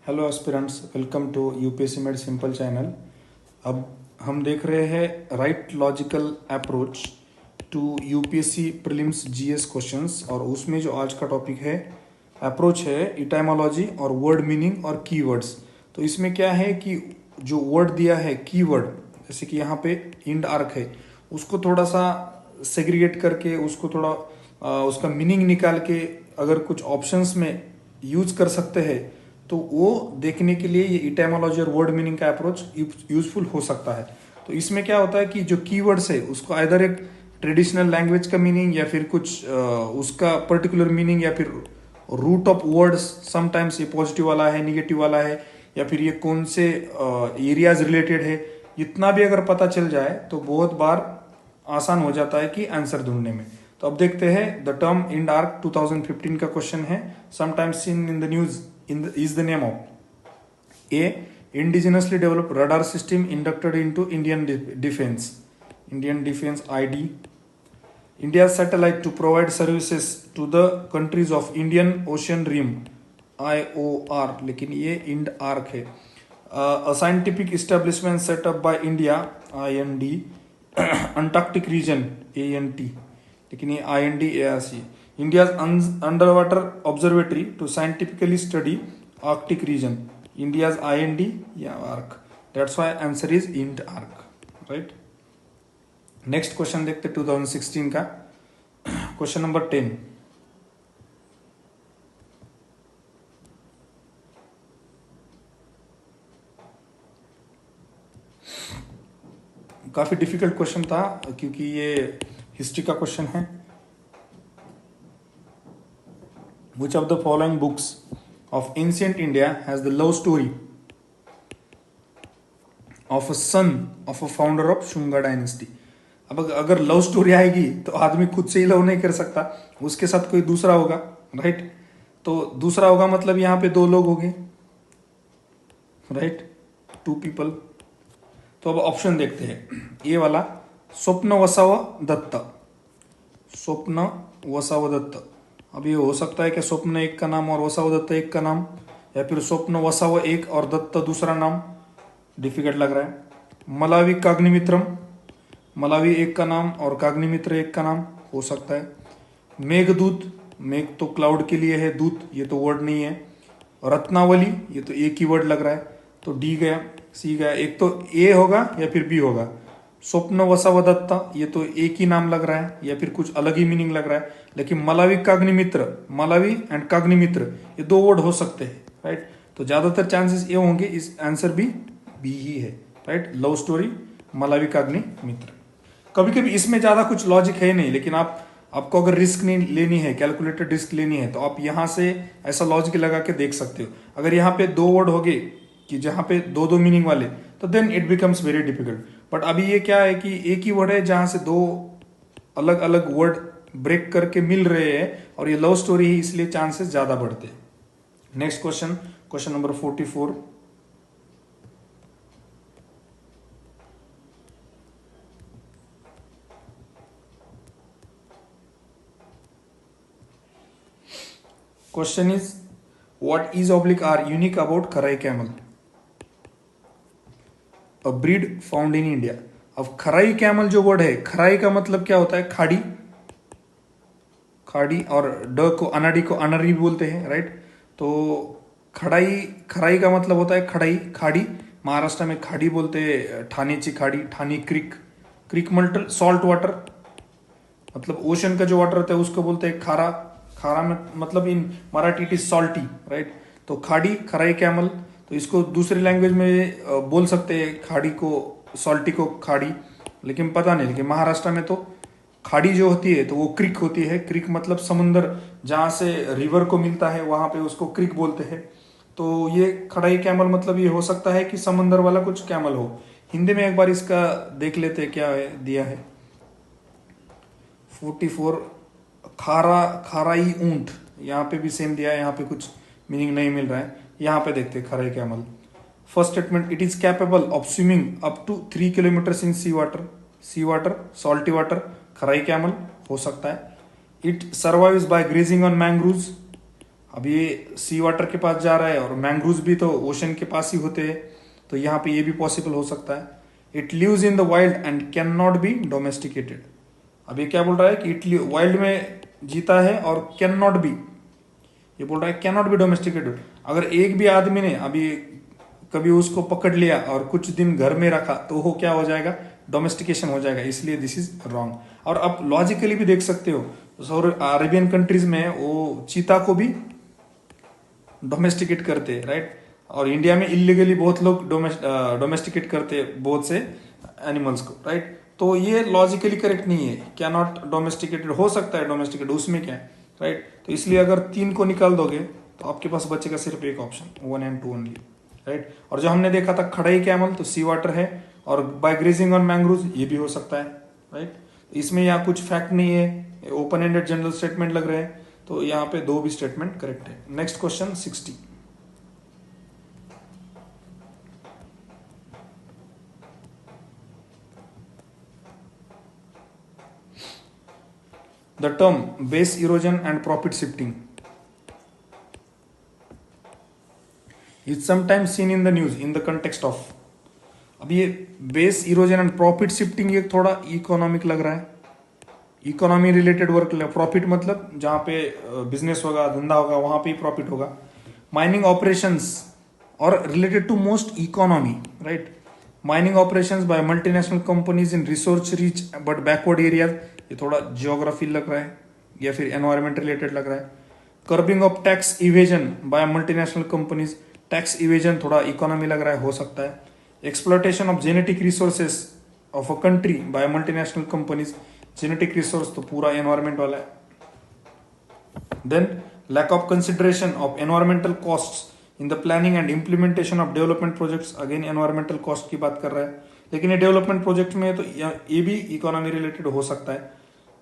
Hello aspirants, welcome to UPSC made simple channel. अब हम देख रहे हैं right logical approach to UPSC prelims GS questions, और उसमें जो आज का टॉपिक है अप्रोच है इटाइमोलॉजी और वर्ड मीनिंग और कीवर्ड्स। तो इसमें क्या है कि जो वर्ड दिया है कीवर्ड, जैसे कि यहाँ पे इंड आर्क है, उसको थोड़ा सा सेग्रीगेट करके उसको थोड़ा उसका मीनिंग निकाल के अगर कुछ ऑप्शंस में यूज कर सकते हैं तो वो देखने के लिए ये इटाइमोलॉजी और वर्ड मीनिंग का अप्रोच यूजफुल हो सकता है। तो इसमें क्या होता है कि जो कीवर्ड्स है उसको आइदर एक ट्रेडिशनल लैंग्वेज का मीनिंग या फिर कुछ उसका पर्टिकुलर मीनिंग या फिर रूट ऑफ वर्ड्स, समटाइम्स ये पॉजिटिव वाला है, निगेटिव वाला है, या फिर ये कौन से एरियाज रिलेटेड है, इतना भी अगर पता चल जाए तो बहुत बार आसान हो जाता है कि आंसर ढूंढने में। तो अब देखते हैं द टर्म इंड आर्क 2015 का क्वेश्चन है। Sometimes seen in the news is the name of A. Indigenously developed radar system inducted into Indian Defense ID. India's satellite to provide services to the countries of Indian Ocean Rim IOR, लेकिन ये end arc है। A scientific establishment set up by India IND Antarctic region ANT, लेकिन ये IND ARC। India's underwater observatory to scientifically study Arctic region. India's IND या ARC. That's why answer is IND ARC, right? Next question देखते 2016 का question number 10। काफी difficult question था क्योंकि ये history का क्वेश्चन है। Which of the following books of ancient India has the love story of a son of a founder of Shunga dynasty? अब अगर लव स्टोरी आएगी तो आदमी खुद से ही लव नहीं कर सकता, उसके साथ कोई दूसरा होगा, राइट? तो दूसरा होगा मतलब यहाँ पे दो लोग होंगे, राइट? To people. तो अब ऑप्शन देखते हैं। ये वाला स्वप्न वसाव दत्त, स्वप्न वसाव दत्त। अब ये हो सकता है कि स्वप्न एक का नाम और वसाव दत्त एक का नाम, या फिर स्वप्न वसाव एक और दत्त दूसरा नाम। डिफिकल्ट लग रहा है। मलावी काग्निमित्रम, मलावी एक का नाम और काग्निमित्र एक का नाम हो सकता है। मेघदूत, मेघ तो क्लाउड के लिए है, दूत ये तो वर्ड नहीं है। रत्नावली ये तो एक ही वर्ड लग रहा है, तो डी गया, सी गया। एक तो ए होगा या फिर बी होगा। स्वप्न वसाव दत्ता ये तो एक ही नाम लग रहा है या फिर कुछ अलग ही मीनिंग लग रहा है। लेकिन मलावी काग्निमित्र, मलावी एंड काग्निमित्र ये दो वर्ड हो सकते हैं, राइट? तो ज्यादातर चांसेस ये होंगे, इस आंसर भी बी ही है, right? Love story Malavikagnimitra. कभी कभी इसमें ज्यादा कुछ लॉजिक है नहीं, लेकिन आपको अगर रिस्क नहीं लेनी है, कैलकुलेटेड रिस्क लेनी है, तो आप यहाँ से ऐसा लॉजिक लगा के देख सकते हो। अगर यहाँ पे दो वर्ड हो गए कि जहाँ पे दो दो मीनिंग वाले, तो then it becomes very difficult. But अभी ये क्या है कि एक ही वर्ड है जहां से दो अलग अलग वर्ड ब्रेक करके मिल रहे हैं, और ये लव स्टोरी है, इसलिए चांसेस ज्यादा बढ़ते हैं। Next question, question number 44। Question is what is oblique or unique about Kharai camel, a breed found in India. अब खराई कैमल जो वर्ड है, खराई का मतलब क्या होता है? खाड़ी, खाड़ी, और ड को अनाड़ी को अनरी बोलते हैं, राइट? तो खड़ाई, खराई का मतलब होता है खड़ाई, खाड़ी। महाराष्ट्र में खाड़ी बोलते हैं, ठाणेची खाड़ी, ठाणे क्रिक, क्रिक मल्टर सॉल्ट वाटर, मतलब ओशन का जो वाटर होता है उसको बोलते हैं खारा। खारा में मतलब in Marathi it is salty, right? तो खाड़ी, खराई कैमल, तो इसको दूसरी लैंग्वेज में बोल सकते हैं खाड़ी को, सॉल्टी को खाड़ी, लेकिन पता नहीं। लेकिन महाराष्ट्र में तो खाड़ी जो होती है तो वो क्रिक होती है। क्रिक मतलब समुंदर, जहां से रिवर को मिलता है वहां पे उसको क्रिक बोलते हैं। तो ये खड़ाई कैमल मतलब ये हो सकता है कि समुंदर वाला कुछ कैमल हो। हिंदी में एक बार इसका देख लेते हैं क्या है, दिया है 44। खारा, खाराई ऊंट, यहाँ पे भी सेम दिया है, यहाँ पे कुछ मीनिंग नहीं मिल रहा है। यहाँ पे देखते हैं Kharai camel. First statement, it is capable of swimming up to 3 kilometer in sea water, sea water, salty water, Kharai camel हो सकता है। It survives by grazing on mangroves, अब ये सी वाटर के पास जा रहा है और मैंग्रोव्स भी तो ओशन के पास ही होते हैं, तो यहाँ पे ये भी पॉसिबल हो सकता है। It lives in the wild and can not be domesticated. अब ये क्या बोल रहा है कि इट वाइल्ड में जीता है और कैन नॉट बी, ये बोल रहा है कैन नॉट बी डोमेस्टिकेटेड। अगर एक भी आदमी ने अभी कभी उसको पकड़ लिया और कुछ दिन घर में रखा तो वो क्या हो जाएगा, डोमेस्टिकेशन हो जाएगा, इसलिए दिस इज रॉन्ग। और आप लॉजिकली भी देख सकते हो, अरेबियन कंट्रीज में वो चीता को भी डोमेस्टिकेट करते हैं, राइट। और इंडिया में इलीगली बहुत लोग डोमेस्टिकेट करते हैं बहुत से एनिमल्स को, राइट। तो ये लॉजिकली करेक्ट नहीं है, क्या नॉट डोमेस्टिकेटेड, हो सकता है डोमेस्टिकेट, उसमें क्या है, राइट। तो इसलिए अगर 3 को निकाल दोगे तो आपके पास बचेगा सिर्फ एक ऑप्शन, 1 and 2 ओनली, राइट। और जो हमने देखा था खड़ाई कैमल, तो सी वाटर है, और बाय ग्रेजिंग ऑन मैंग्रोव्स ये भी हो सकता है, राइट। इसमें यहाँ कुछ फैक्ट नहीं है, ओपन एंडेड जनरल स्टेटमेंट लग रहे हैं, तो यहाँ पे 2 भी स्टेटमेंट करेक्ट है। Next question 60। The term base erosion and profit shifting is sometimes seen in the news in the context of। अब ये base erosion and profit shifting ये थोड़ा इकोनॉमिक लग रहा है, इकोनॉमी रिलेटेड वर्क। प्रॉफिट मतलब जहां पे बिजनेस होगा, धंधा होगा, वहां पे ही प्रॉफिट होगा। माइनिंग ऑपरेशंस और related to most economy, right. Mining operations by multinational companies in resource rich but backward areas, ये थोड़ा जियोग्राफी लग रहा है या फिर एनवायरमेंट रिलेटेड लग रहा है। Curbing of tax evasion by multinational companies, tax evasion थोड़ा इकोनॉमी लग रहा है, हो सकता है। Exploitation of genetic resources of a country by multinational companies, genetic resource तो पूरा एनवायरमेंट वाला है। Then lack of consideration of environmental costs in the planning and implementation of development projects, again environmental cost की बात कर रहा है, लेकिन ये डेवलपमेंट प्रोजेक्ट में तो ये भी इकोनॉमी रिलेटेड हो सकता है,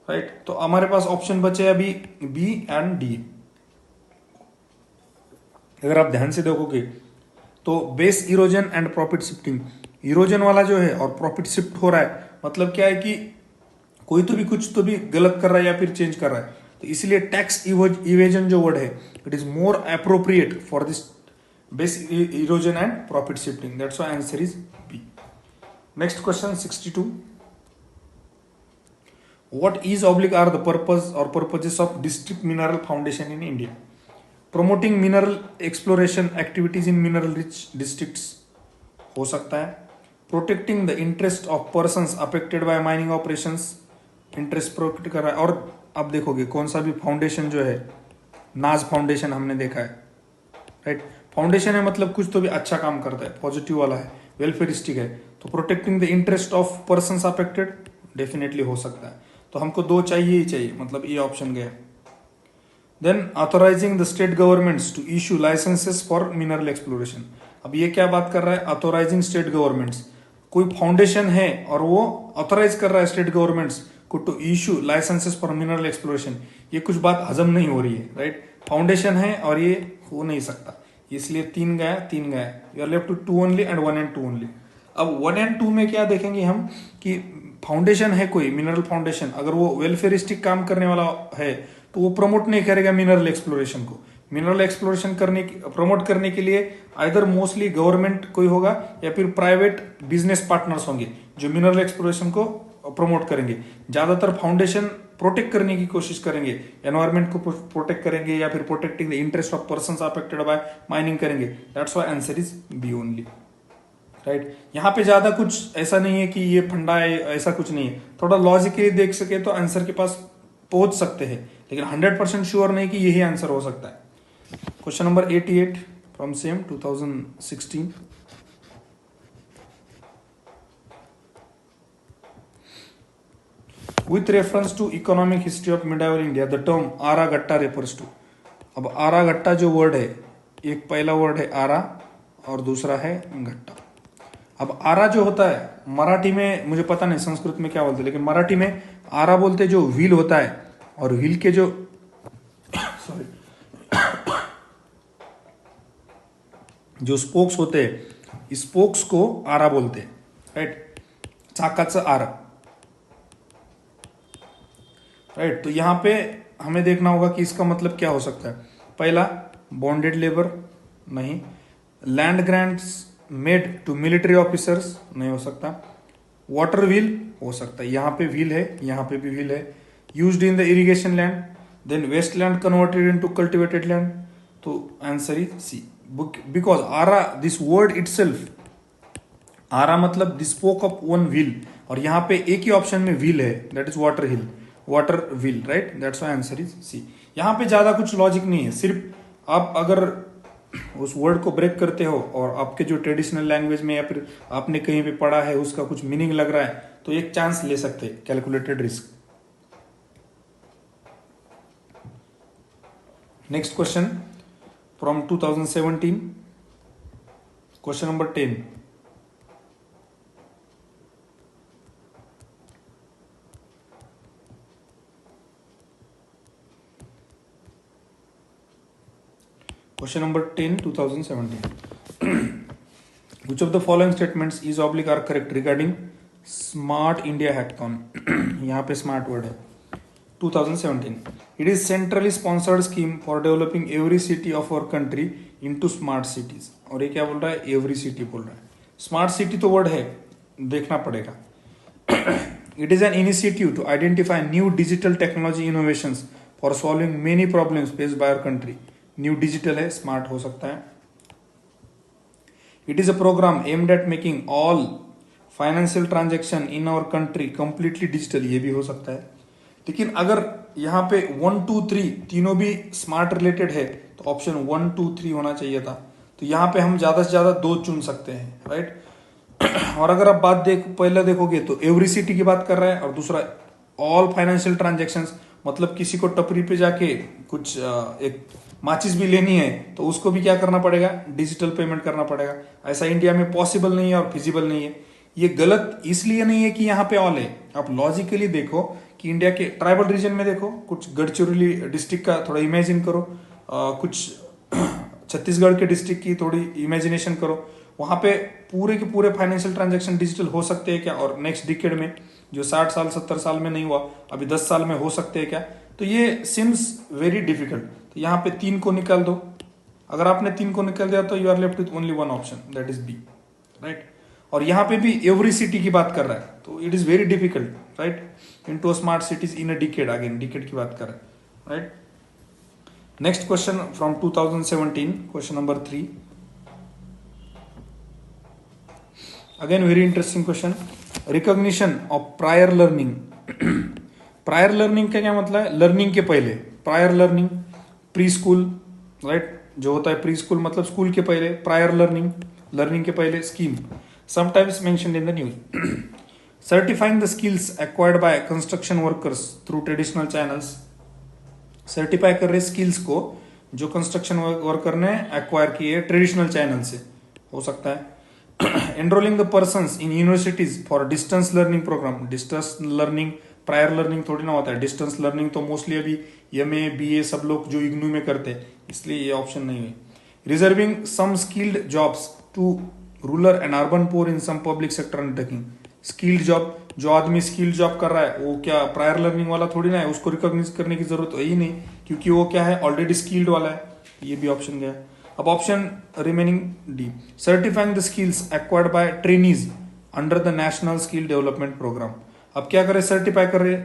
राइट। तो हमारे पास ऑप्शन बचे अभी बी एंड डी। अगर आप ध्यान से देखोगे तो base erosion and profit shifting, erosion वाला जो है और प्रॉफिट शिफ्ट हो रहा है, मतलब क्या है कि कोई तो भी कुछ तो भी गलत कर रहा है या फिर चेंज कर रहा है, तो इसलिए टैक्स इवेजन जो वर्ड है it is more appropriate for this base erosion and profit shifting, that's why answer is B. Next question 62। What is oblique are the purpose or purposes of District Mineral Foundation in India? Promoting mineral exploration activities in mineral rich districts हो सकता है। Protecting the interest of persons affected by mining operations, interest protect कर रहा है। और अब देखोगे कौन सा भी फाउंडेशन जो है, नाज फाउंडेशन हमने देखा है, राइट। फाउंडेशन है मतलब कुछ तो भी अच्छा काम करता है, पॉजिटिव वाला है, वेलफेयरिस्टिक है, तो protecting the interest of persons affected definitely हो सकता है। तो हमको 2 चाहिए ही चाहिए, मतलब ये ऑप्शन गया। Then authorising the state governments to issue licences for mineral exploration. अब ये क्या बात कर रहा है, ऑथोराइजिंग स्टेट गवर्नमेंट्स, कोई फाउंडेशन है और वो ऑथोराइज कर रहा है स्टेट गवर्नमेंट्स को to issue licences for mineral exploration, ये कुछ बात हजम नहीं हो रही है, राइट। फाउंडेशन है और ये हो नहीं सकता, इसलिए 3 गया, 3 गया, you are left to 2 only एंड 1 and 2 ओनली। अब 1 and 2 में क्या देखेंगे हम कि फाउंडेशन है कोई मिनरल फाउंडेशन, अगर वो वेलफेयरिस्टिक काम करने वाला है तो वो प्रमोट नहीं करेगा मिनरल एक्सप्लोरेशन को। मिनरल एक्सप्लोरेशन प्रमोट करने के लिए आइदर मोस्टली गवर्नमेंट कोई होगा या फिर प्राइवेट बिजनेस पार्टनर्स होंगे जो मिनरल एक्सप्लोरेशन को प्रमोट करेंगे। ज्यादातर फाउंडेशन प्रोटेक्ट करने की कोशिश करेंगे, एनवायरमेंट को प्रोटेक्ट करेंगे या फिर protecting the interest of persons affected by mining करेंगे, that's why answer is B only, right. यहाँ पे ज्यादा कुछ ऐसा नहीं है कि ये फंडा है, ऐसा कुछ नहीं है, थोड़ा लॉजिकली देख सके तो आंसर के पास पहुंच सकते हैं, लेकिन 100% श्योर नहीं कि यही आंसर हो सकता है। Question number 88 from same 2016। With reference to economic history of medieval India, the term araghatta refers to। अब आरा गट्टा जो वर्ड है, एक पहला वर्ड है आरा और दूसरा है गट्टा। अब आरा जो होता है मराठी में, मुझे पता नहीं संस्कृत में क्या बोलते हैं, लेकिन मराठी में आरा बोलते जो व्हील होता है, और व्हील के जो सॉरी जो स्पोक्स होते हैं, स्पोक्स को आरा बोलते हैं, राइट, चाकाचं आरा, राइट। तो यहां पे हमें देखना होगा कि इसका मतलब क्या हो सकता है। पहला बॉन्डेड लेबर नहीं, land grants made to military officers नहीं हो सकता, वाटर व्हील हो सकता है, यहाँ पे व्हील है, यहाँ पे भी व्हील है, used in the irrigation land, then waste land converted into cultivated land, तो आंसर इज सी, बिकॉज आरा दिस वर्ड इटसेल्फ, आरा मतलब this spoke of one wheel, और यहाँ पे एक ही ऑप्शन में व्हील है, that is water wheel, water wheel, right, that's why answer is C. यहाँ पे ज्यादा कुछ लॉजिक नहीं है, सिर्फ आप अगर उस वर्ड को ब्रेक करते हो और आपके जो ट्रेडिशनल लैंग्वेज में या फिर आपने कहीं पे पढ़ा है उसका कुछ मीनिंग लग रहा है तो एक चांस ले सकते हैं, calculated risk. Next question from 2017, question number 10, Question number 10, 2017. Which of the following statements is oblique are correct regarding Smart India Hackathon? यहाँ पे smart word है. 2017. It is centrally sponsored scheme for developing every city of our country into smart cities. और ये क्या बोल रहा है? Every city बोल रहा है. Smart city तो word है, देखना पड़ेगा. It is an initiative to identify new digital technology innovations for solving many problems faced by our country. New digital है, स्मार्ट हो सकता है. It is a programme aimed at making all financial transaction in our country completely digital, ये भी हो सकता है. लेकिन अगर यहाँ पे 1 2 3 तीनों भी स्मार्ट रिलेटेड है तो ऑप्शन 1 2 3 होना चाहिए था. तो यहाँ पे हम ज्यादा से ज्यादा 2 चुन सकते हैं, राइट. और अगर आप बात पहले देखोगे तो एवरी सिटी की बात कर रहा है और दूसरा ऑल फाइनेंशियल ट्रांजेक्शंस, मतलब किसी को टपरी पे जाके कुछ एक माचिस भी लेनी है तो उसको भी क्या करना पड़ेगा, डिजिटल पेमेंट करना पड़ेगा. ऐसा इंडिया में पॉसिबल नहीं है और फिजिबल नहीं है. ये गलत इसलिए नहीं है कि यहाँ पे ऑल है, आप लॉजिकली देखो कि इंडिया के ट्राइबल रीजन में देखो, कुछ गढ़चिरौली डिस्ट्रिक्ट का थोड़ा इमेजिन करो, कुछ छत्तीसगढ़ के डिस्ट्रिक्ट की थोड़ी इमेजिनेशन करो, वहां पे पूरे के पूरे फाइनेंशियल ट्रांजेक्शन डिजिटल हो सकते हैं क्या, और नेक्स्ट डिकेड में जो 60 साल 70 साल में नहीं हुआ अभी 10 साल में हो सकते हैं क्या. तो ये सिम्स वेरी डिफिकल्ट. तो यहाँ पे 3 को निकाल दो. अगर आपने 3 को निकाल दिया तो you are left with only one option, that is B, right. और यहाँ पे भी एवरी सिटी की बात कर रहा है तो it is very difficult, right. Into a smart cities in a decade, again decade की बात कर रहा है, right. Next question from 2017, question number 3. Again very interesting question. Recognition of prior learning. Prior learning का क्या मतलब है? लर्निंग के पहले. Prior learning pre school, right, जो होता है प्री स्कूल मतलब स्कूल के पहले. प्रायर लर्निंग, लर्निंग के पहले. Scheme sometimes mentioned in the news. Certifying the skills acquired by construction workers through traditional channels. Certify कर रहे स्किल्स को जो कंस्ट्रक्शन वर्कर ने एक्वायर किए ट्रेडिशनल चैनल से, हो सकता है. Enrolling the persons in universities for distance learning programme. Distance learning prior learning थोड़ी ना होता है. डिस्टेंस लर्निंग तो मोस्टली अभी एमए बीए सब लोग जो इग्नू में करते हैं, इसलिए ये ऑप्शन नहीं है. Reserving some skilled jobs to rural and urban poor in some public sector undertaking. Skilled job, जो आदमी स्किल्ड जॉब कर रहा है वो क्या प्रायर लर्निंग वाला थोड़ी ना है, उसको रिकॉग्नाइज करने की जरूरत है ही नहीं, क्योंकि वो क्या है ऑलरेडी स्किल्ड वाला है. ये भी ऑप्शन गया. अब option remaining D. Certifying the skills acquired by trainees under the national skill development programme. अब क्या करे, सर्टिफाई कर रहे,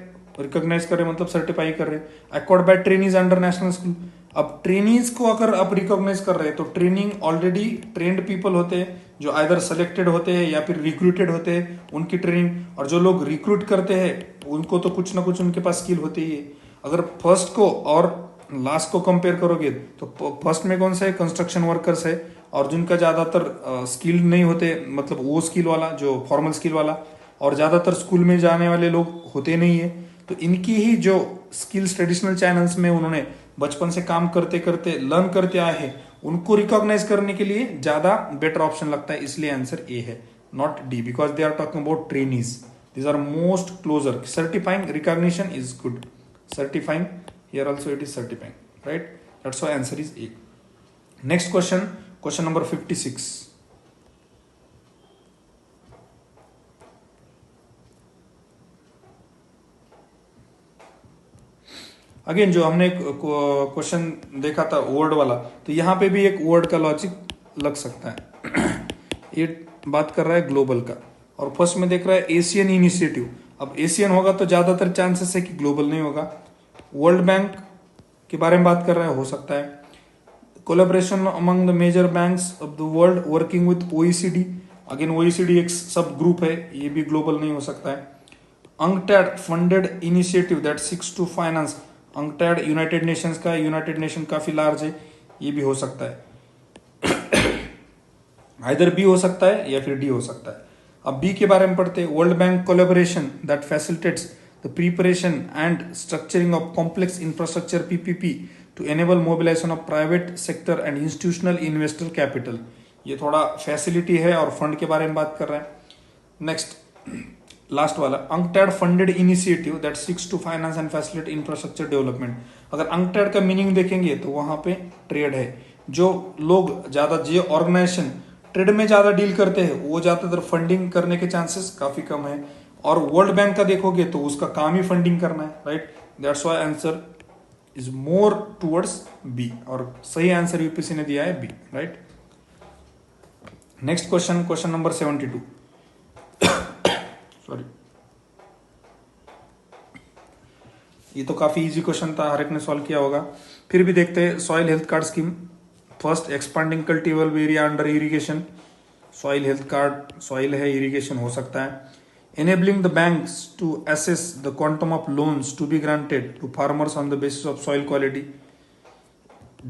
रिकॉग्नाइज कर रहे मतलब सर्टिफाई कर रहे. Acquired by trainees under national skill. अब ट्रेनीज को अगर आप रिकॉग्नाइज कर रहे हैं तो ट्रेनिंग ऑलरेडी ट्रेंड पीपल होते हैं जो आइदर सेलेक्टेड होते हैं या फिर रिक्रूटेड होते हैं, उनकी ट्रेनिंग. और जो लोग रिक्रूट करते हैं उनको तो कुछ ना कुछ उनके पास स्किल होती ही है. अगर फर्स्ट को और लास्ट को कंपेयर करोगे तो फर्स्ट में कौन सा है, कंस्ट्रक्शन वर्कर्स है, और जिनका ज्यादातर स्किल नहीं होते, मतलब वो स्किल वाला जो फॉर्मल स्किल वाला, और ज्यादातर स्कूल में जाने वाले लोग होते नहीं है. तो इनकी ही जो स्किल्स ट्रेडिशनल चैनल्स में उन्होंने बचपन से काम करते करते लर्न करते आए हैं, उनको रिकॉग्नाइज करने के लिए ज्यादा बेटर ऑप्शन लगता है. इसलिए आंसर ए है, not D, because they are talking about trainees. These are most closer. Certifying recognition is good. Certifying here also it is certifying, right. That's why answer is A. Next question, question number 56. Again जो हमने question देखा था word वाला, तो यहाँ पे भी एक वर्ड का लॉजिक लग सकता है। ये बात कर रहा है ग्लोबल का, और फर्स्ट में देख रहा है एशियन इनिशिएटिव। अब एशियन होगा तो ज्यादातर चांसेस है कि ग्लोबल नहीं होगा। वर्ल्ड बैंक के बारे में बात कर रहा है, हो सकता है। Collaboration among the major banks of the world working with OECD, again OECD एक सब ग्रुप है, ये भी ग्लोबल नहीं हो सकता है। UNCTAD funded initiative that seeks to finance, UNCTAD United Nations का, यूनाइटेड नेशन काफी लार्ज है, ये भी हो सकता है। आइदर बी हो सकता है या फिर डी हो सकता है। अब बी के बारे में पढ़ते हैं। World Bank collaboration that facilitates the preparation and structuring of complex infrastructure PPP to enable mobilisation of private sector and institutional investor capital. ये थोड़ा फैसिलिटी है और फंड के बारे में बात कर रहे हैं। नेक्स्ट लास्ट वाला, UNCTAD funded initiative that seeks to finance and facilitate infrastructure development. अगर UNCTAD का मीनिंग देखेंगे तो वहां पे ट्रेड है। जो लोग ज्यादा, जो ऑर्गेनाइजेशन ट्रेड में ज्यादा डील करते हैं वो ज्यादातर फंडिंग करने के चांसेस काफी कम है। और वर्ल्ड बैंक का देखोगे तो उसका काम ही फंडिंग करना है, right. That's why answer is more towards B, और सही आंसर यूपीसी ने दिया है B, right. Next question, question number 72। Sorry, ये तो काफी इजी क्वेश्चन था, हर एक ने सॉल्व किया होगा, फिर भी देखते हैं। Soil health card scheme, first expanding cultivable area under irrigation, soil health card, soil है, इरिगेशन हो सकता है। enabling the banks to assess the quantum of loans to be granted to farmers on the basis of soil quality,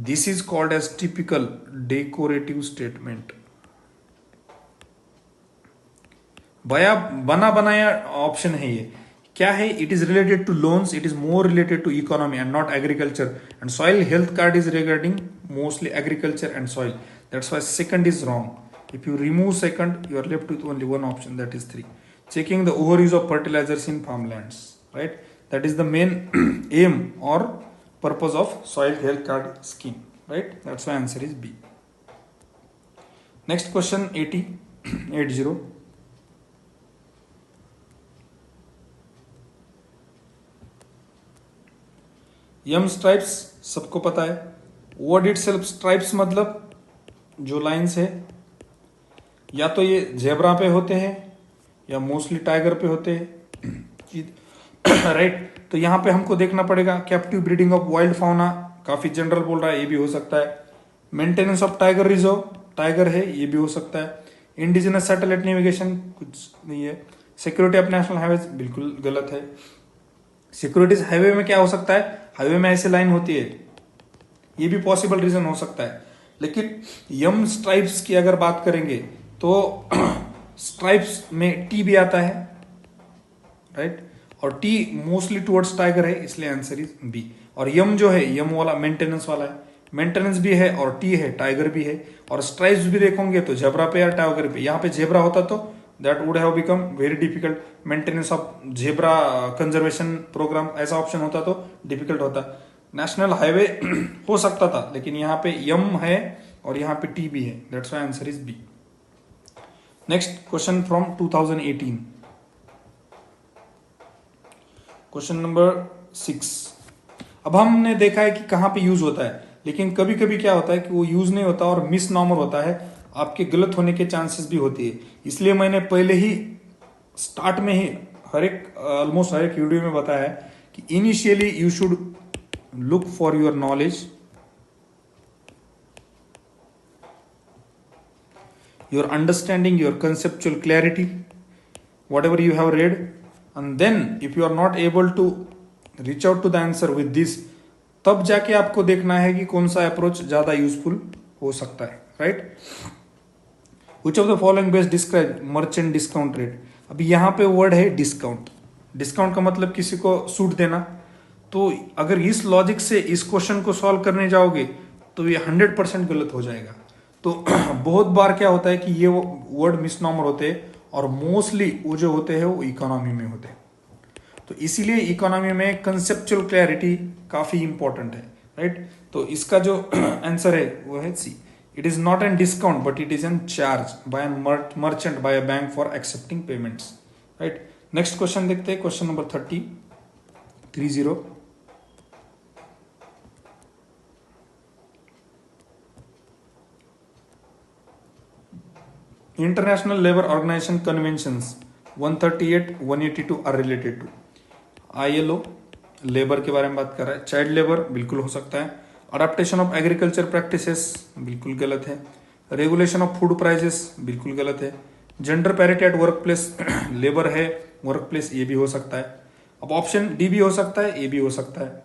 this is called as typical decorative statement। बना बनाया option है ये, क्या है? It is related to loans, it is more related to economy and not agriculture, and soil health card is regarding mostly agriculture and soil, that's why second is wrong. If you remove second you are left with only one option, that is 3। Checking the overuse of fertilizers in farmlands, right? That is the main aim or purpose of soil health card scheme, right? That's why answer is B. Next question 80 80। Yama stripes सबको पता है। Word itself stripes मतलब जो lines है, या तो ये zebra पे होते हैं या मोस्टली टाइगर पे होते हैं, राइट। तो यहाँ पे हमको देखना पड़ेगा। Captive breeding of wild fauna, काफी जनरल बोल रहा है, ये भी हो सकता है। Maintenance of tiger reserve, tiger है, ये भी हो सकता है। इंडिजिनस सैटेलाइट नेविगेशन, कुछ नहीं है। सिक्योरिटी ऑफ नेशनल हाईवे, बिल्कुल गलत है। सिक्योरिटीज हाईवे में क्या हो सकता है? हाईवे में ऐसे लाइन होती है, ये भी पॉसिबल रीजन हो सकता है। लेकिन यम स्ट्राइप्स की अगर बात करेंगे तो स्ट्राइप्स में टी भी आता है, राइट, और टी मोस्टली टुवर्ड्स टाइगर है, इसलिए आंसर इज बी। और यम जो है, यम वाला मेंटेनेंस वाला है, मेंटेनेंस भी है और टी है, टाइगर भी है। और स्ट्राइप्स भी देखोगे तो जेब्रा पे या टाइगर पे, यहाँ पे जेब्रा होता तो that would have become very difficult. Maintenance of zebra conservation programme, ऐसा ऑप्शन होता तो डिफिकल्ट होता। नेशनल हाईवे हो सकता था, लेकिन यहाँ पे यम है और यहाँ पे टी भी है, that's why answer is B. Next question from 2018, question number 6। अब हमने देखा है कि कहां पे यूज होता है, लेकिन कभी कभी क्या होता है कि वो यूज नहीं होता और मिस नॉर्मल होता है, आपके गलत होने के चांसेस भी होती है। इसलिए मैंने पहले ही स्टार्ट में ही ऑलमोस्ट हर एक वीडियो में बताया है कि initially you should look for your knowledge, your understanding, your conceptual clarity, whatever you have read, and then if you are not able to reach out to the answer with this, तब जाके आपको देखना है कि कौन सा approach ज्यादा useful हो सकता है, right. Which of the following best describe merchant discount rate. अभी यहाँ पे वर्ड है डिस्काउंट, डिस्काउंट का मतलब किसी को सूट देना। तो अगर इस लॉजिक से इस क्वेश्चन को सॉल्व करने जाओगे तो ये 100% गलत हो जाएगा। तो बहुत बार क्या होता है कि ये वर्ड मिसनॉमर होते हैं, और मोस्टली वो जो होते हैं वो इकोनॉमी में होते हैं। तो इसीलिए इकोनॉमी में कंसेप्चुअल क्लैरिटी काफी इंपॉर्टेंट है, राइट। तो इसका जो आंसर है वो है C. It is not an discount but it is an charge by an merchant by a bank for accepting payments, right. Next question देखते हैं, question number 30। International labour organization conventions 138 182 are related to ILO labour के बारे में बात कर रहा है। Child labour बिल्कुल हो सकता है। अडेप्टेशन ऑफ एग्रीकल्चर प्रैक्टिसेस बिल्कुल गलत है। रेगुलेशन ऑफ फूड प्राइसेस बिल्कुल गलत है। Gender parity at work place labour है, वर्क प्लेस ये भी हो सकता है। अब ऑप्शन डी भी हो सकता है, ए भी हो सकता है।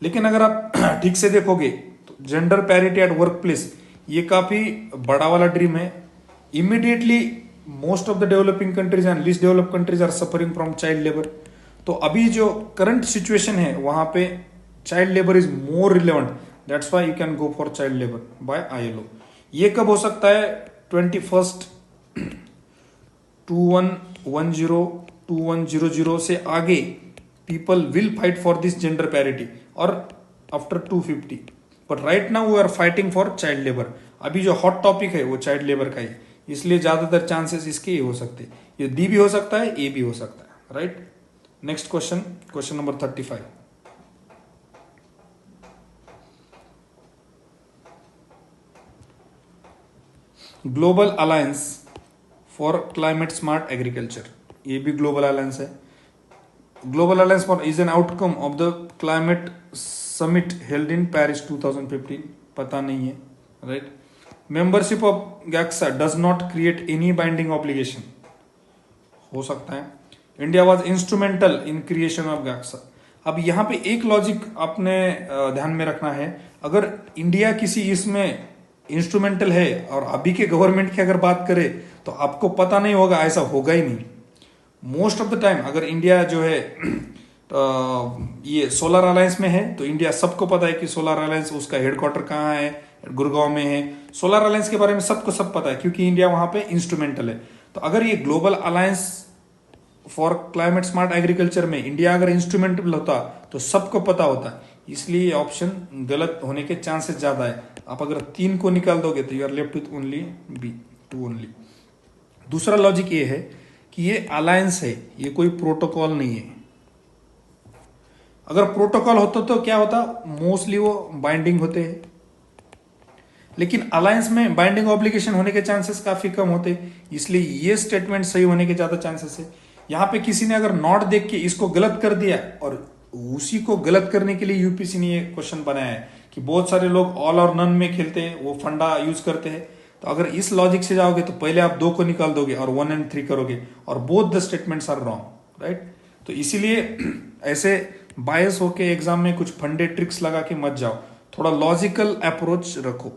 लेकिन अगर आप ठीक से देखोगे तो gender parity at workplace ये काफी बड़ा वाला ड्रीम है। Immediately most of the developing countries and least developed countries are suffering from child labour. तो अभी जो करंट सिचुएशन है वहां पे child labour is more relevant, that's why you can go for child labour by ILO। ये कब हो सकता है? 21 2110 से आगे people will fight for this gender parity और after 250, but right now we are fighting for child labour. अभी जो हॉट टॉपिक है वो चाइल्ड लेबर का है, इसलिए ज्यादातर चांसेस इसके ये हो सकते हैं। ये डी भी हो सकता है, ए भी हो सकता है, right. Next question, question number 35। Global alliance for climate smart agriculture, ये भी ग्लोबल अलायंस है। Global alliance for is an outcome of the climate summit held in Paris 2015, पता नहीं है, right. Membership of GACSA does not create any binding obligation, हो सकता है। India was instrumental in creation of GACSA. अब यहां पे एक लॉजिक आपने ध्यान में रखना है, अगर इंडिया किसी इसमें इंस्ट्रूमेंटल है और अभी के गवर्नमेंट की अगर बात करें तो आपको पता नहीं होगा, ऐसा होगा ही नहीं। मोस्ट ऑफ द टाइम अगर इंडिया जो है ये सोलर अलायंस में है तो इंडिया सबको पता है कि सोलर अलायंस उसका हेडक्वार्टर कहाँ है, गुड़गांव में है। सोलर अलायंस के बारे में सबको सब पता है क्योंकि इंडिया वहां पे इंस्ट्रूमेंटल है। तो अगर ये global alliance for climate smart agriculture में इंडिया अगर इंस्ट्रूमेंटल होता तो सबको पता होता, इसलिए ऑप्शन गलत होने के चांसेस ज्यादा है। आप अगर 3 को निकाल दोगे तो you are left with only B, 2 only. दूसरा लॉजिक ये है कि ये अलायंस है, ये कोई प्रोटोकॉल नहीं है। अगर प्रोटोकॉल होता तो क्या होता, मोस्टली वो बाइंडिंग होते हैं, लेकिन अलायंस में बाइंडिंग ऑब्लिगेशन होने के चांसेस काफी कम होते, इसलिए ये स्टेटमेंट सही होने के ज्यादा चांसेस है। यहां पे किसी ने अगर नॉट देख के इसको गलत कर दिया और उसी को गलत करने के लिए यूपीसी ने ये क्वेश्चन बनाया है कि बहुत सारे लोग ऑल और नन में खेलते हैं, वो फंडा यूज करते हैं। तो अगर इस लॉजिक से जाओगे तो पहले आप 2 को निकाल दोगे और 1 and 3 करोगे और both the statements are wrong, right. तो इसीलिए ऐसे बायस होके एग्जाम में कुछ फंडे ट्रिक्स लगा के मत जाओ, थोड़ा लॉजिकल अप्रोच रखो।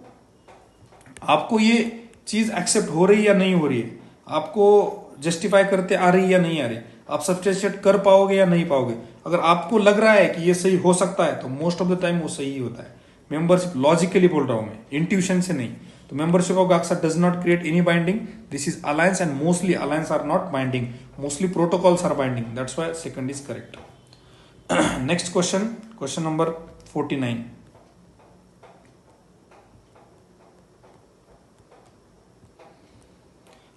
आपको ये चीज एक्सेप्ट हो रही या नहीं हो रही है, आपको जस्टिफाई करते आ रही या नहीं आ रही, आप सब्सटेंशिएट कर पाओगे या नहीं पाओगे। अगर आपको लग रहा है कि ये सही हो सकता है तो मोस्ट ऑफ द टाइम वो सही होता है। मेंबरशिप लॉजिकली बोल रहा हूं मैं, इंट्यूशन से नहीं। तो membership of GACSA does not create any binding, this is alliance and mostly alliance are not binding, mostly protocols are binding, that's why second is correct. Next question, question number 49।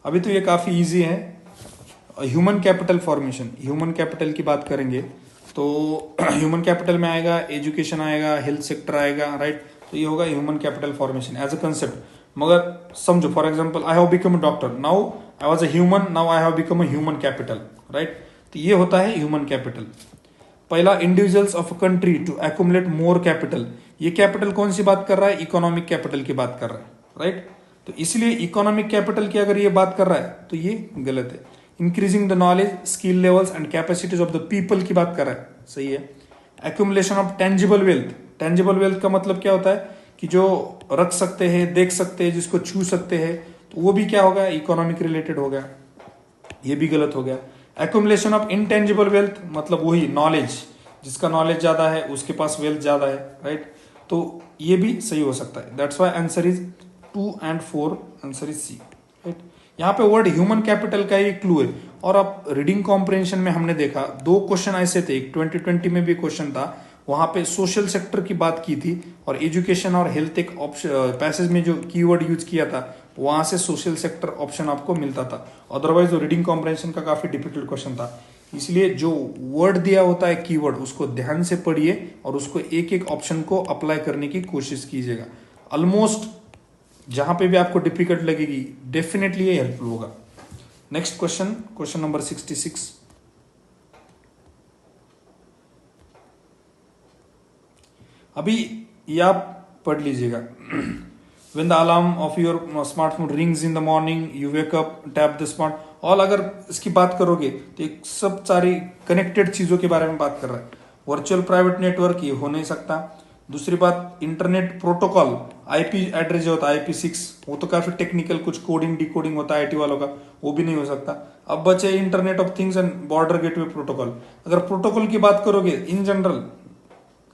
अभी तो ये काफी easy है। Human capital formation, human capital की बात करेंगे तो human capital में आएगा एजुकेशन, आएगा हेल्थ सेक्टर, आएगा, राइट। तो ये होगा human capital formation as a concept. मगर समझो for example I have become a doctor, now I was a human, now I have become a human capital, right. तो ये होता है ह्यूमन कैपिटल। पहला, individuals of a country to accumulate more capital, ये capital कौन सी बात कर रहा है, इकोनॉमिक कैपिटल की बात कर रहा है, राइट। तो इसलिए इकोनॉमिक कैपिटल की अगर ये बात कर रहा है तो ये गलत है। Increasing the knowledge, skill levels and capacities of the people की बात कर रहा है, सही है। Accumulation of tangible wealth, tangible wealth का मतलब क्या होता है कि जो रख सकते हैं, देख सकते हैं, जिसको छू सकते हैं, तो वो भी क्या होगा, इकोनॉमिक रिलेटेड हो गया, ये भी गलत हो गया। एक्यूमुलेशन ऑफ इनटेंजिबल वेल्थ मतलब वही नॉलेज, जिसका नॉलेज ज्यादा है उसके पास वेल्थ ज्यादा है, राइट। तो ये भी सही हो सकता है, that's why answer is 2 and 4, answer is C, right. यहाँ पे वर्ड ह्यूमन कैपिटल का ही क्लू है। और अब रीडिंग कॉम्प्रिहेंशन में हमने देखा 2 क्वेश्चन ऐसे थे, एक 2020 में भी क्वेश्चन था, वहां पे सोशल सेक्टर की बात की थी और एजुकेशन और हेल्थ एक ऑप्शन पैसेज में जो कीवर्ड यूज किया था वहां से सोशल सेक्टर ऑप्शन आपको मिलता था। अदरवाइज वो रीडिंग कॉम्प्रिहेंशन का काफी डिफिकल्ट क्वेश्चन था। इसलिए जो वर्ड दिया होता है कीवर्ड उसको ध्यान से पढ़िए और उसको एक एक ऑप्शन को अप्लाई करने की कोशिश कीजिएगा। ऑलमोस्ट जहां पे भी आपको डिफिकल्ट लगेगी डेफिनेटली ये हेल्पफुल होगा। Next question, question number 66। अभी ये आप पढ़ लीजिएगा। When the alarm of your smartphone rings in the morning, you wake up, tap the smart, all अगर इसकी बात करोगे तो एक सब सारी कनेक्टेड चीजों के बारे में बात कर रहा है। वर्चुअल प्राइवेट नेटवर्क ये हो नहीं सकता। दूसरी बात, इंटरनेट प्रोटोकॉल, आईपी एड्रेस जो होता है IP6, वो तो काफी टेक्निकल, कुछ कोडिंग डिकोडिंग होता है आईटी वालों का, वो भी नहीं हो सकता। अब बचे internet of things and border gateway protocol. अगर प्रोटोकॉल की बात करोगे इन जनरल,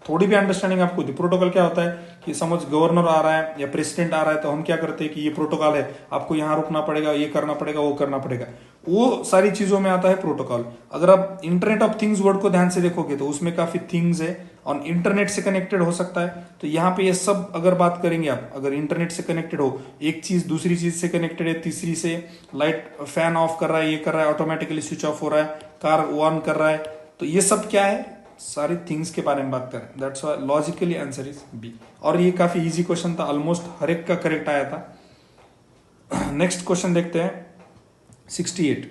थोड़ी भी अंडरस्टैंडिंग आपको दी। प्रोटोकॉल क्या होता है कि समझ गवर्नर आ रहा है या प्रेसिडेंट आ रहा है तो हम क्या करते हैं कि ये प्रोटोकॉल है, आपको यहाँ रुकना पड़ेगा, ये करना पड़ेगा, वो करना पड़ेगा, वो सारी चीजों में आता है प्रोटोकॉल। अगर आप इंटरनेट ऑफ थिंग्स वर्ड को ध्यान से देखोगे तो उसमें काफी थिंग्स है और इंटरनेट से कनेक्टेड हो सकता है। तो यहाँ पे ये सब अगर बात करेंगे आप, अगर इंटरनेट से कनेक्टेड हो, एक चीज दूसरी चीज से कनेक्टेड है, तीसरी से लाइट फैन ऑफ कर रहा है, ये कर रहा है, ऑटोमेटिकली स्विच ऑफ हो रहा है, कार ऑन कर रहा है, तो ये सब क्या है, सारी थिंग्स के बारे में बात करें। That's why logically answer is B. और ये काफी इजी क्वेश्चन था, ऑलमोस्ट हर एक का करेक्ट आया था। नेक्स्ट क्वेश्चन देखते हैं 68।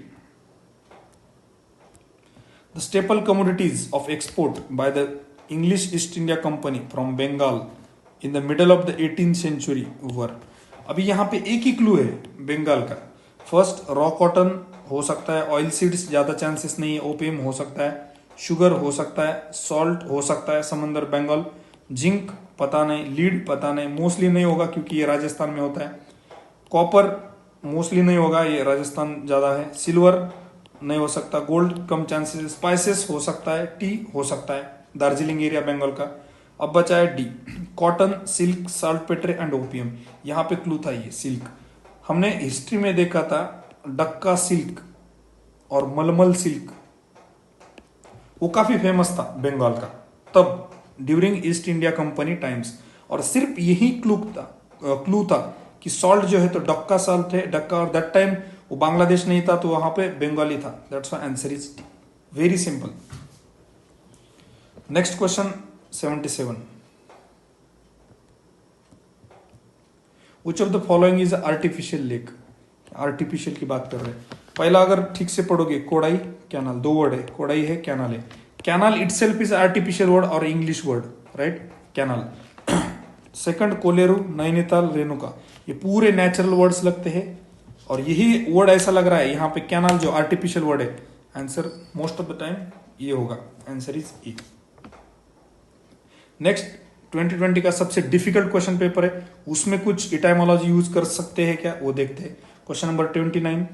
The staple commodities of export by the English East India Company from Bengal in the middle of the 18th century were. अभी यहाँ पे एक ही क्लू है बंगाल का। फर्स्ट, रॉ कॉटन हो सकता है, ऑयल सीड्स ज्यादा चांसेस नहीं है, ओपीएम हो सकता है, शुगर हो सकता है, सॉल्ट हो सकता है, समंदर बंगाल, जिंक पता नहीं, लीड पता नहीं, मोस्टली नहीं होगा क्योंकि ये राजस्थान में होता है, कॉपर मोस्टली नहीं होगा, ये राजस्थान ज्यादा है, सिल्वर नहीं हो सकता, गोल्ड कम चांसेस, स्पाइसेस हो सकता है, टी हो सकता है, दार्जिलिंग एरिया बंगाल का। अब बचा है D, cotton, silk, saltpetre and opium. यहाँ पे क्लू था ये सिल्क। हमने हिस्ट्री में देखा था डक्का सिल्क और मलमल सिल्क, वो काफी फेमस था बंगाल का तब during east India company times. और सिर्फ यही क्लू था कि सॉल्ट जो है तो डक्का सॉल्ट है, डक्का, और दैट टाइम वो बांग्लादेश नहीं था तो वहां पे बंगाली था। That's why answer is D. Very simple. Next question 77। Which of the following is artificial lake. Artificial की बात कर रहे हैं। पहला अगर ठीक से पढ़ोगे, कोडाई, कैनाल, दो वर्ड है, कोडाई है, कैनाल है। Canal itself is artificial word और English word, right, canal. Second, Kolleru, Nainital, Renuka, ये पूरे नेचुरल वर्ड्स लगते हैं और यही वर्ड ऐसा लग रहा है यहाँ पे कैनाल जो आर्टिफिशियल वर्ड है। Answer most of the time ये होगा, आंसर इज ए। नेक्स्ट 2020 का सबसे डिफिकल्ट क्वेश्चन पेपर है, उसमें कुछ इटाइमोलॉजी यूज कर सकते हैं क्या, वो देखते हैं। Question number 29।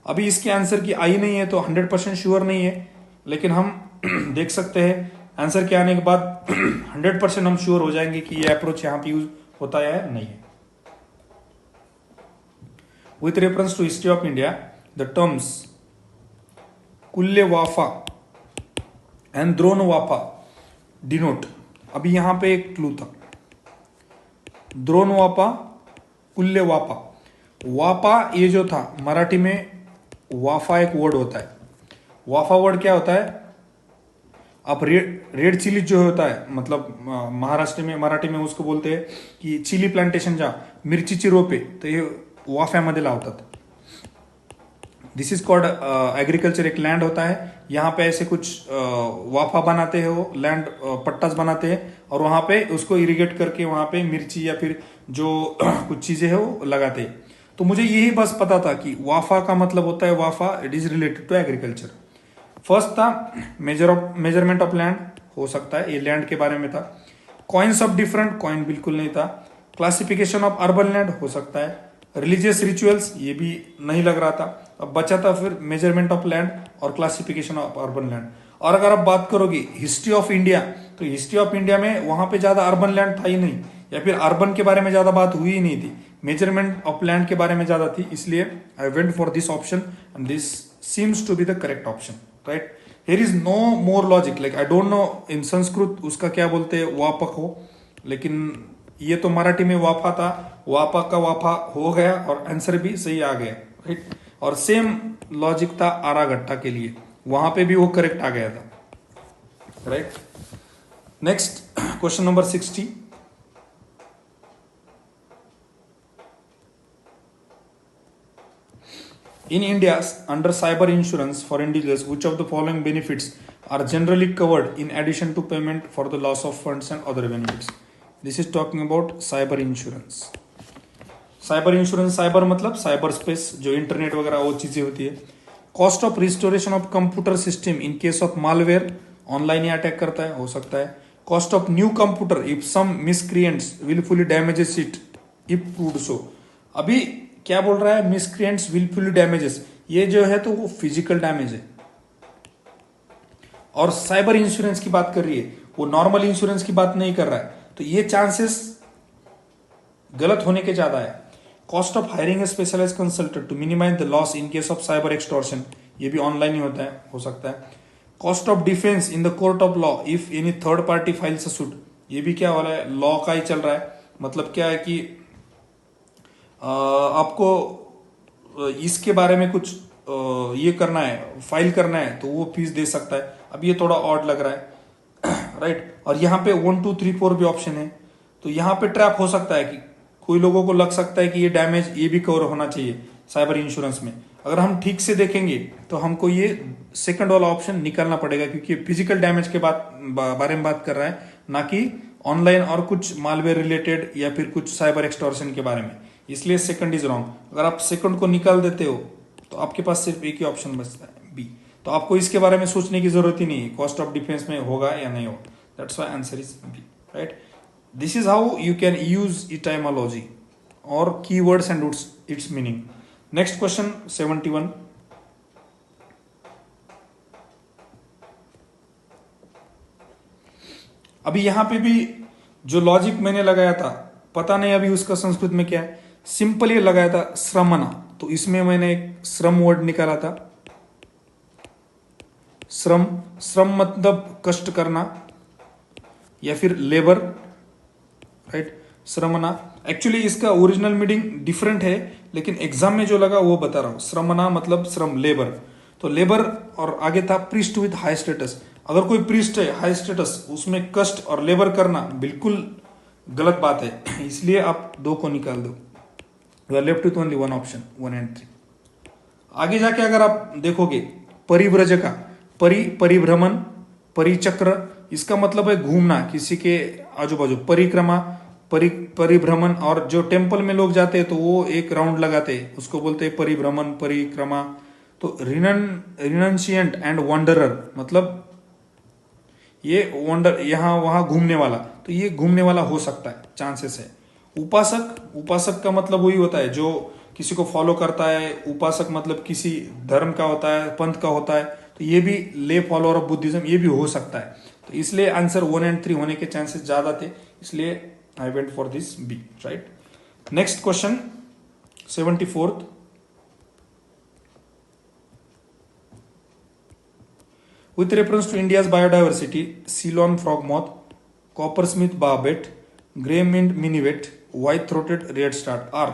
अभी इसके आंसर की आई नहीं है तो 100% श्योर नहीं है, लेकिन हम देख सकते हैं आंसर के आने के बाद 100% हम श्योर हो जाएंगे कि ये अप्रोच यहां पे यूज होता है या नहीं है। With reference to history of India, the terms Kulyavapa and Dronavapa denote. अभी यहां पे एक क्लू था, द्रोण वापा, कुल्ले वापा। वापा ये जो था मराठी में, वाफा एक वर्ड होता है। वाफा वर्ड क्या होता है, आप रेड चिली जो होता है, मतलब महाराष्ट्र में, मराठी में उसको बोलते हैं की चिली प्लांटेशन जा मिरचीची रोपे, तर हे वाफ्यामध्ये लावतात। This is called agriculture. एक लैंड होता है, यहाँ पे ऐसे कुछ वाफा बनाते हैं, वो लैंड पट्टास बनाते हैं और वहां पे उसको इरिगेट करके वहां पे मिर्ची या फिर जो कुछ चीजें है वो लगाते हैं। तो मुझे यही बस पता था कि वाफा का मतलब होता है vapa, it is related to agriculture. First था मेजरमेंट ऑफ लैंड, हो सकता है ये लैंड के बारे में था। कॉइन्स ऑफ डिफरेंट, कॉइन बिल्कुल नहीं था। क्लासिफिकेशन ऑफ अर्बन लैंड हो सकता है। रिलीजियस रिचुअल्स ये भी नहीं लग रहा था। अब बचा था फिर मेजरमेंट ऑफ लैंड और क्लासिफिकेशन ऑफ अर्बन लैंड। और अगर आप बात करोगे हिस्ट्री ऑफ इंडिया, तो हिस्ट्री ऑफ इंडिया में वहां पे ज्यादा अर्बन लैंड था ही नहीं, या फिर अर्बन के बारे में ज्यादा बात हुई ही नहीं थी, मेजरमेंट ऑफ लैंड के बारे में ज्यादा थी। इसलिए I went for this option and this seems to be the correct option, right. Here is no more logic, like I don't know in Sanskrit उसका क्या बोलते हैं, वापक हो, लेकिन ये तो मराठी में वाफा था, वापा का वाफा हो गया और आंसर भी सही आ गया, राइट। और सेम लॉजिक था आरागट्टा के लिए, वहां पे भी वो करेक्ट आ गया था, right. Next question number 60। In India, under cyber insurance for individuals, which of the following benefits are generally covered in addition to payment for the loss of funds and other benefits? This is talking about cyber insurance. Cyber insurance, cyber मतलब cyber space, जो internet वगैरह वो चीजें होती है. Cost of restoration of computer system in case of malware, online ही attack करता है, हो सकता है. Cost of new computer if some miscreants wilfully damages it if proved so. अभी क्या बोल रहा है, मिसक्रिएंट्स विलफुली डैमेजेस, ये जो है तो वो फिजिकल डैमेज है. और साइबर इंश्योरेंस की बात कर रही है, वो नॉर्मल इंश्योरेंस की बात नहीं कर रहा है, तो ये चांसेस गलत होने के ज्यादा है. Cost of hiring a specialised consultant to minimise the loss in case of cyber extortion, ये भी ऑनलाइन ही होता है, हो सकता है. Cost of defence in the court of law if any third party files a suit, ये भी क्या हो रहा है, लॉ का ही चल रहा है. मतलब क्या है कि आपको इसके बारे में कुछ ये करना है, फाइल करना है, तो वो फीस दे सकता है. अब ये थोड़ा ऑड लग रहा है राइट. और यहाँ पे 1 2 3 4 भी ऑप्शन है, तो यहाँ पे ट्रैप हो सकता है कि कोई लोगों को लग सकता है कि ये डैमेज ये भी कवर होना चाहिए साइबर इंश्योरेंस में. अगर हम ठीक से देखेंगे तो हमको ये सेकंड वाला ऑप्शन निकालना पड़ेगा, क्योंकि फिजिकल डैमेज के बारे में बात कर रहा है, ना कि ऑनलाइन और कुछ मालवेयर रिलेटेड या फिर कुछ साइबर एक्सटॉर्शन के बारे में. इसलिए सेकंड इज रॉन्ग. अगर आप सेकंड को निकाल देते हो तो आपके पास सिर्फ एक ही ऑप्शन बचता है, बी. तो आपको इसके बारे में सोचने की जरूरत ही नहीं है, कॉस्ट ऑफ डिफेंस में होगा या नहीं होगा. That's why answer is B, right. This is how you can use etymology or keywords and its meaning. Next question 71. अभी यहां पे भी जो लॉजिक मैंने लगाया था, पता नहीं अभी उसका संस्कृत में क्या है. सिंपल ये लगाया था श्रमना, तो इसमें मैंने एक श्रम वर्ड निकाला था. श्रम, श्रम मतलब कष्ट करना या फिर लेबर, राइट. श्रमना एक्चुअली इसका ओरिजिनल मीनिंग डिफरेंट है, लेकिन एग्जाम में जो लगा वो बता रहा हूं. श्रमना मतलब श्रम, लेबर. तो लेबर और आगे था प्रीस्ट विथ हाई स्टेटस. अगर कोई प्रीस्ट है हाई स्टेटस, उसमें कष्ट और लेबर करना बिल्कुल गलत बात है, इसलिए आप दो को निकाल दो. You are left with only one option, 1 and 3. आगे जाके अगर आप देखोगे परिव्रजका, परिभ्रमण, परिचक्र, इसका मतलब है घूमना किसी के आजू बाजू. परिक्रमा, परिभ्रमण, और जो टेम्पल में लोग जाते हैं तो वो एक राउंड लगाते हैं, उसको बोलते हैं परिभ्रमण, परिक्रमा. तो रिनंशिएंट एंड वंडरर, मतलब ये वंडर यहाँ वहां घूमने वाला, तो ये घूमने वाला हो सकता है, चांसेस है. उपासक, उपासक का मतलब वही होता है जो किसी को फॉलो करता है. उपासक मतलब किसी धर्म का होता है, पंथ का होता है, तो ये भी ले फॉलोअर ऑफ बुद्धिज्म, ये भी हो सकता है. तो इसलिए आंसर 1 and 3 होने के चांसेस ज्यादा थे, इसलिए I went for this B, right. Next question 74th. With reference to India's biodiversity, Ceylon frogmoth, coppersmith barbet, grey mint minivet, white-throated redstart are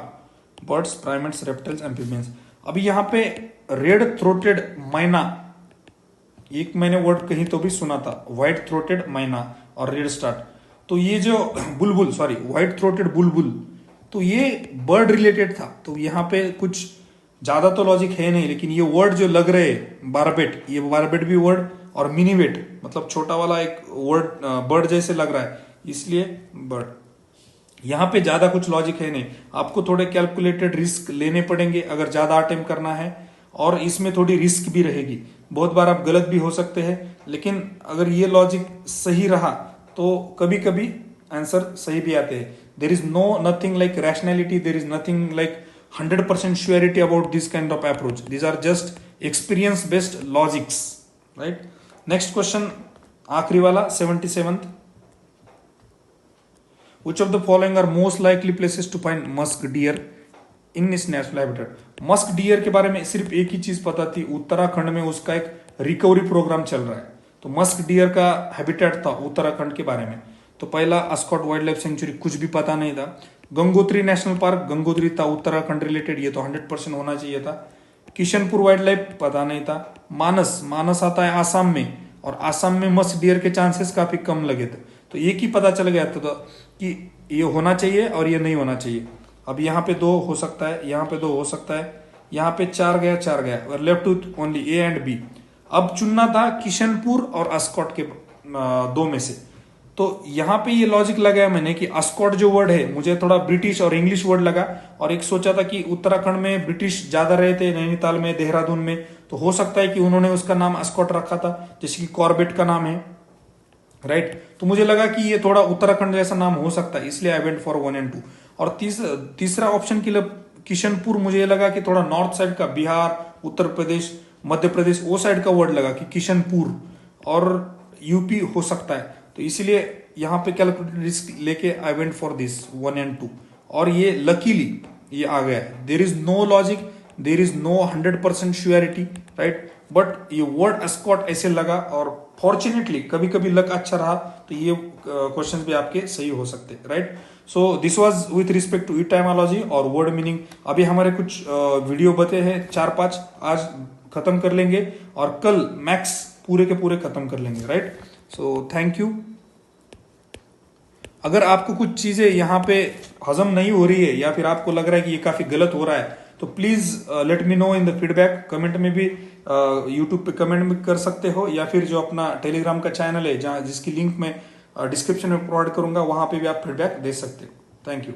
birds, primates, reptiles, amphibians. अभी यहाँ पे red throated मैना, एक मैंने word कहीं तो भी सुना था, व्हाइट थ्रोटेड मैना और रेड स्टार्ट. तो ये जो बुलबुल, सॉरी व्हाइट थ्रोटेड बुलबुल, तो ये बर्ड रिलेटेड था. तो यहाँ पे कुछ ज्यादा तो लॉजिक है नहीं, लेकिन ये वर्ड जो लग रहे हैं, बारबेट, ये बारबेट भी वर्ड, और मिनीवेट मतलब छोटा वाला एक वर्ड बर्ड जैसे लग रहा है, इसलिए बर्ड. यहाँ पे ज्यादा कुछ लॉजिक है नहीं. आपको थोड़े कैलकुलेटेड रिस्क लेने पड़ेंगे अगर ज्यादा अटेम्प्ट करना है, और इसमें थोड़ी रिस्क भी रहेगी. बहुत बार आप गलत भी हो सकते हैं, लेकिन अगर ये लॉजिक सही रहा तो कभी कभी आंसर सही भी आते हैं. There is no nothing like rationality, there is nothing like 100% surety about this kind of approach. These are just experience based logics, right. Next question आखिरी वाला 77th. Which of the following are most likely places to find musk deer in its natural habitat? Musk deer के बारे में सिर्फ एक ही चीज पता थी, उत्तराखंड में उसका एक रिकवरी प्रोग्राम चल रहा है. तो मस्क डियर का हैबिटेट था उत्तराखंड के बारे में. तो पहला अस्कॉट वाइल्ड लाइफ सेंचुरी, कुछ भी पता नहीं था. गंगोत्री नेशनल पार्क, गंगोत्री था उत्तराखंड रिलेटेड, ये तो 100% होना चाहिए था. किशनपुर वाइल्ड लाइफ पता नहीं था. मानस, मानस आता है आसाम में, और आसाम में मस्क डियर के चांसेस काफी कम लगे थे. तो एक ही पता चल गया था कि ये होना चाहिए और ये नहीं होना चाहिए. अब यहाँ पे 2 हो सकता है, यहाँ पे 2 हो सकता है, यहाँ पे 4 गया 4 गया, left with only A and B. अब चुनना था किशनपुर और अस्कॉट के दो में से। तो यहाँ पे ये लॉजिक लगाया मैंने कि अस्कॉट जो वर्ड है मुझे थोड़ा ब्रिटिश और इंग्लिश वर्ड लगा, और एक सोचा था कि उत्तराखंड में ब्रिटिश ज्यादा रहे थे, नैनीताल में, देहरादून में, तो हो सकता है कि उन्होंने उसका नाम अस्कॉट रखा था, जैसे कि कॉर्बेट का नाम है, राइट। तो मुझे लगा कि ये थोड़ा उत्तराखंड जैसा नाम हो सकता है, इसलिए आई वेंट फॉर 1 and 2। और तीसरा ऑप्शन के लिए किशनपुर मुझे लगा कि थोड़ा नॉर्थ साइड का, बिहार, उत्तर प्रदेश, मध्य प्रदेश, वो साइड का वर्ड लगा कि किशनपुर, और यूपी हो सकता है, तो इसलिए यहाँ पे कैलकुलेटेड रिस्क लेके आई वेंट फॉर दिस 1 and 2, और ये लकीली ये आ गया है। There is no logic, there is no 100% surety, right, but ये वर्ड अस्कॉट ऐसे लगा, और फॉर्चुनेटली कभी कभी लक अच्छा रहा तो ये क्वेश्चंस भी आपके सही हो सकते, right. So this was with respect to etymology और वर्ड मीनिंग। अभी हमारे कुछ वीडियो बचे हैं 4-5, आज खत्म कर लेंगे, और कल मैक्स पूरे के पूरे खत्म कर लेंगे, राइट। So thank you. अगर आपको कुछ चीजें यहाँ पे हजम नहीं हो रही है, या फिर आपको लग रहा है कि ये काफी गलत हो रहा है, तो please let me know in the feedback. Comment में भी, यूट्यूब पे कमेंट भी कर सकते हो, या फिर जो अपना टेलीग्राम का चैनल है, जहाँ जिसकी लिंक मैं डिस्क्रिप्शन में प्रोवाइड करूंगा, वहां पे भी आप फीडबैक दे सकते हो। Thank you.